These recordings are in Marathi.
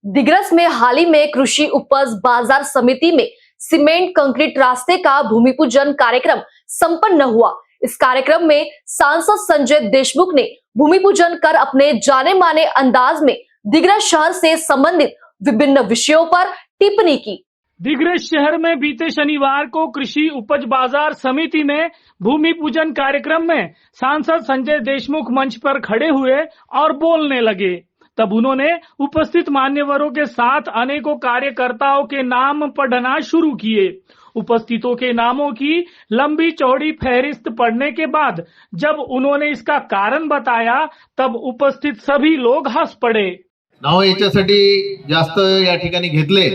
दिग्रस में हाल ही में कृषि उपज बाजार समिति में सीमेंट कंक्रीट रास्ते का भूमि पूजन कार्यक्रम संपन्न हुआ। इस कार्यक्रम में सांसद संजय देशमुख ने भूमि पूजन कर अपने जाने माने अंदाज में दिग्रस शहर से संबंधित विभिन्न विषयों पर टिप्पणी की। दिग्रस शहर में बीते शनिवार को कृषि उपज बाजार समिति में भूमि पूजन कार्यक्रम में सांसद संजय देशमुख मंच पर खड़े हुए और बोलने लगे। तब उन्होंने उपस्थित मान्यवरों के साथ अनेकों कार्यकर्ताओं के नाम पढ़ना शुरू किए। उपस्थितों के नामों की लंबी चौड़ी फहरिस्त पढ़ने के बाद जब उन्होंने इसका कारण बताया तब उपस्थित सभी लोग हंस पड़े। नाव याच्यासाठी जास्त या ठिकाणी घेतले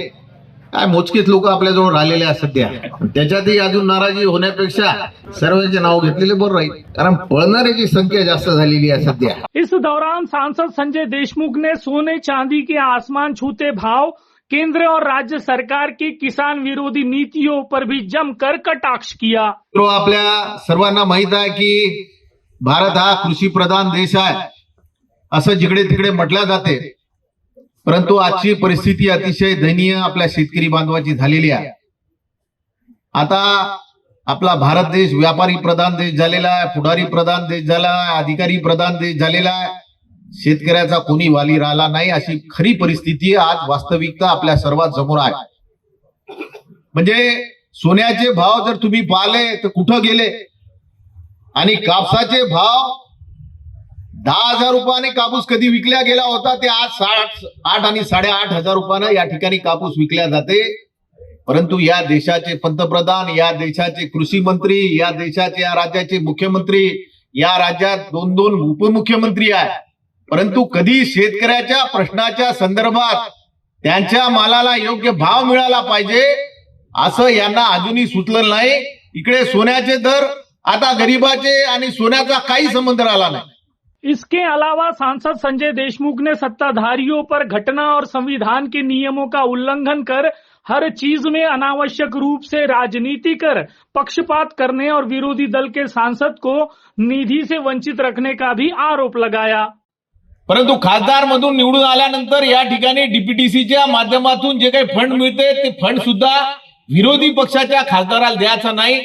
काय मोजकेच लोक आपल्याजवळ राहिलेले आहेत सध्या। त्याच्यातही अजून नाराजी होण्यापेक्षा सर्वांचे नाव घेतलेले बरं राहील, कारण पळणाऱ्याची संख्या जास्त झालेली आहे सध्या। इस दौरान सांसद संजय देशमुख ने सोने चांदी के आसमान छूते भाव, केंद्र और राज्य सरकार की किसान विरोधी नीतियों पर भी जमकर कटाक्ष किया। तो आपल्या सर्वांना माहित आहे की भारत हा कृषी प्रधान देश आहे असं जिकडे तिकडे म्हटलं जाते, परंतु आजची परिस्थिती अतिशय दयनीय आपल्या शेतकरी बांधवाची झालेली आहे। आता आपला भारत देश व्यापारी प्रधान देश झालेला आहे, पुढारी प्रधान देश झाला आहे, अधिकारी प्रधान देश झालेला आहे। शेतकऱ्याचा कोणी वाली राहिला नाही अशी खरी परिस्थिती आज वास्तविकता आपल्या सर्वात समोर आहे। म्हणजे सोन्याचे भाव जर तुम्ही पाहिले तर कुठं गेले, आणि कापसाचे भाव 10,000 रुपयाने कापूस कधी विकल्या गेला होता ते आज 8 आणि 8,500 रुपयाने या ठिकाणी कापूस विकल्या जाते। परंतु या देशाचे पंतप्रधान, या देशाचे कृषी मंत्री, या देशाचे या राज्याचे मुख्यमंत्री, या राज्यात 2-2 उपमुख्यमंत्री आहेत, परंतु कधी शेतकऱ्याच्या प्रश्नाच्या संदर्भात त्यांच्या मालाला योग्य भाव मिळाला पाहिजे असं यांना अजूनही सुचलं नाही। इकडे सोन्याचे दर आता गरीबाचे आणि सोन्याचा काही संबंध राहिला नाही। इसके अलावा सांसद संजय देशमुख ने सत्ताधारियों पर घटना और संविधान के नियमों का उल्लंघन कर हर चीज में अनावश्यक रूप से राजनीति कर पक्षपात करने और विरोधी दल के सांसद को निधि से वंचित रखने का भी आरोप लगाया। परंतु खासदार मधून निवडून आल्यानंतर या ठिकाणी डीपीटीसीच्या माध्यमातून जे काही फंड मिळते ते फंड सुद्धा विरोधी पक्षाच्या खासदाराला द्यायचा नाही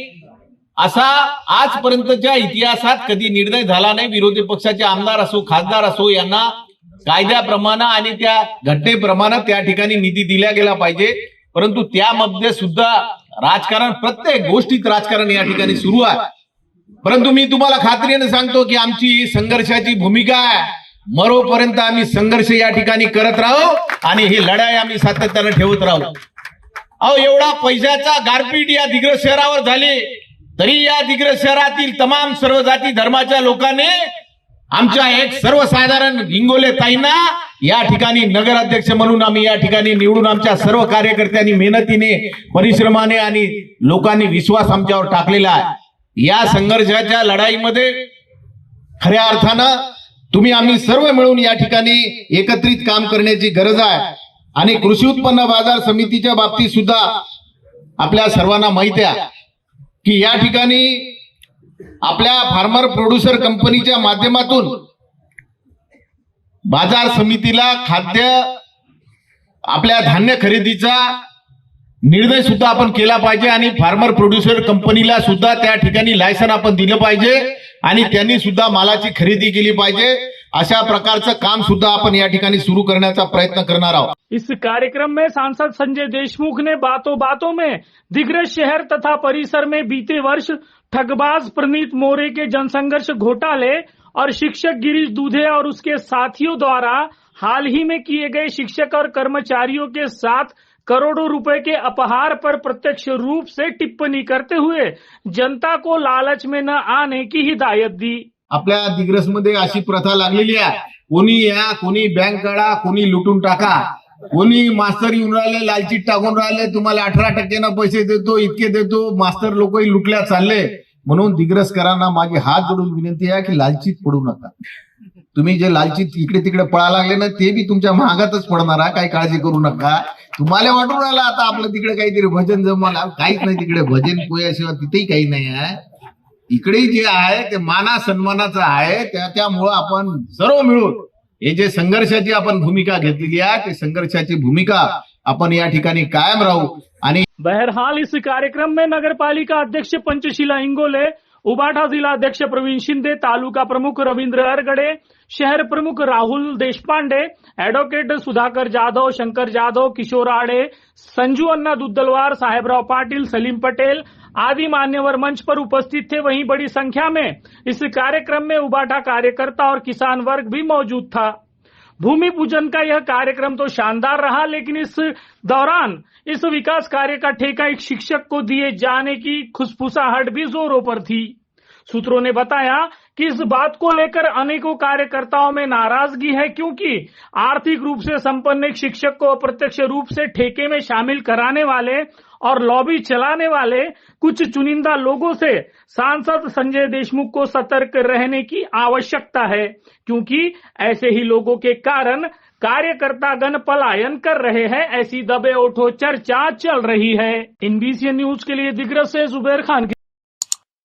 असा आजपर्यंतच्या इतिहासात कधी निर्णय झाला नाही। विरोधी पक्षाचे आमदार असो खासदार असो यांना कायद्याप्रमाणे आणि त्या घटनेप्रमाणे त्या ठिकाणी निधी दिला गेला पाहिजे, परंतु त्यामध्ये सुद्धा राजकारण, प्रत्येक गोष्टीत राजकारण या ठिकाणी सुरू आहे। परंतु मी तुम्हाला खात्रीने सांगतो की आमची संघर्षाची भूमिका आहे, मरोपर्यंत आम्ही संघर्ष या ठिकाणी करत राहू आणि ही लढाई आम्ही सातत्याने ठेवत राहू। अहो एवढा पैशाचा गारपीट या दिग्रस शहरावर झाली तरी या दिग्रस शहरातील तमाम सर्व जाती धर्माच्या लोकांनी आमच्या एक सर्वसाधारण हिंगोले ताईंना या ठिकाणी नगराध्यक्ष म्हणून आम्ही या ठिकाणी निवडून आमच्या सर्व कार्यकर्त्यांनी मेहनतीने, परिश्रमाने आणि लोकांनी विश्वास आमच्यावर टाकलेला आहे। या संघर्षाच्या लढाईमध्ये खऱ्या अर्थानं तुम्ही आम्ही सर्व मिळून या ठिकाणी एकत्रित काम करण्याची गरज आहे। आणि कृषी उत्पन्न बाजार समितीच्या बाबतीत सुद्धा आपल्या सर्वांना माहिती आहे की या ठिकाणी आपल्या फार्मर प्रोड्युसर कंपनीच्या माध्यमातून बाजार समितीला खाद्य आपल्या धान्य खरेदीचा निर्णय सुद्धा आपण केला पाहिजे आणि फार्मर प्रोड्युसर कंपनीला सुद्धा त्या ठिकाणी लायसन आपण दिलं पाहिजे आणि त्यांनी सुद्धा मालाची खरेदी केली पाहिजे। अशा प्रकारचं काम सुद्धा आपण या ठिकाणी सुरू करण्याचा प्रयत्न करणार आहोत। इस कार्यक्रम में सांसद संजय देशमुख ने बातों बातों में दिग्रस शहर तथा परिसर में बीते वर्ष ठगबाज प्रनीत मोरे के जनसंघर्ष घोटाले और शिक्षक गिरीश दूधे और उसके साथियों द्वारा हाल ही में किए गए शिक्षक और कर्मचारियों के साथ करोड़ों रुपए के अपहार पर प्रत्यक्ष रूप से टिप्पणी करते हुए जनता को लालच में न आने की हिदायत दी। आपल्या दिग्रसमध्ये अशी प्रथा लागलेली आहे, कोणी या, कोणी बँक काढा, कोणी लुटून टाका, कोणी मास्तर येऊन राहिले लालचीत टाकून राहिले, तुम्हाला 18% पैसे देतो, इतके देतो, मास्तर लोकही लुटल्या चालले। म्हणून दिग्रसकरांना माझी हात जोडून विनंती आहे की लालचीत पडू नका। तुम्ही जे लालचीत इकडे तिकडे पळायला लागले ना ते बी तुमच्या महागातच पडणार आहे, काही काळजी करू नका। तुम्हाला वाटून राहिला आता आपलं तिकडे काहीतरी भजन जमवलं, काहीच नाही तिकडे, भजन पोयाशिवाय तिथेही काही नाही आहे। इकडे जे आहे ते माना सन्मानाचं आहे, त्यामुळं आपण सर्व मिळून हे जे संघर्षाची आपण भूमिका घेतलेली आहे ते संघर्षाची भूमिका आपण या ठिकाणी कायम राहू आणि बहरहाल इस कार्यक्रम में नगर पालिका अध्यक्ष पंचशीला इंगोले, उबाटा जिला अध्यक्ष प्रवीण शिंदे, तालुका प्रमुख रविंद्र अरगड़े, शहर प्रमुख राहुल देशपांडे, एडवोकेट सुधाकर जाधव, शंकर जाधव, किशोर आड़े, संजू अन्ना दुद्दलवार, साहेबराव पाटिल, सलीम पटेल आदि मान्यवर मंच पर उपस्थित थे। वहीं बड़ी संख्या में इस कार्यक्रम में उबाटा कार्यकर्ता और किसान वर्ग भी मौजूद था। भूमि पूजन का यह कार्यक्रम तो शानदार रहा, लेकिन इस दौरान इस विकास कार्य का ठेका एक शिक्षक को दिए जाने की खुसफुसाहट भी जोरों पर थी। सूत्रों ने बताया कि इस बात को लेकर अनेकों कार्यकर्ताओं में नाराजगी है, क्योंकि आर्थिक रूप से संपन्न एक शिक्षक को अप्रत्यक्ष रूप से ठेके में शामिल कराने वाले और लॉबी चलाने वाले कुछ चुनिंदा लोगों से सांसद संजय देशमुख को सतर्क रहने की आवश्यकता है, क्योंकि ऐसे ही लोगों के कारण कार्यकर्तागण पलायन कर रहे हैं, ऐसी दबे उठो चर्चा चल रही है। NBCN न्यूज के लिए दिग्रस से जुबैर खान।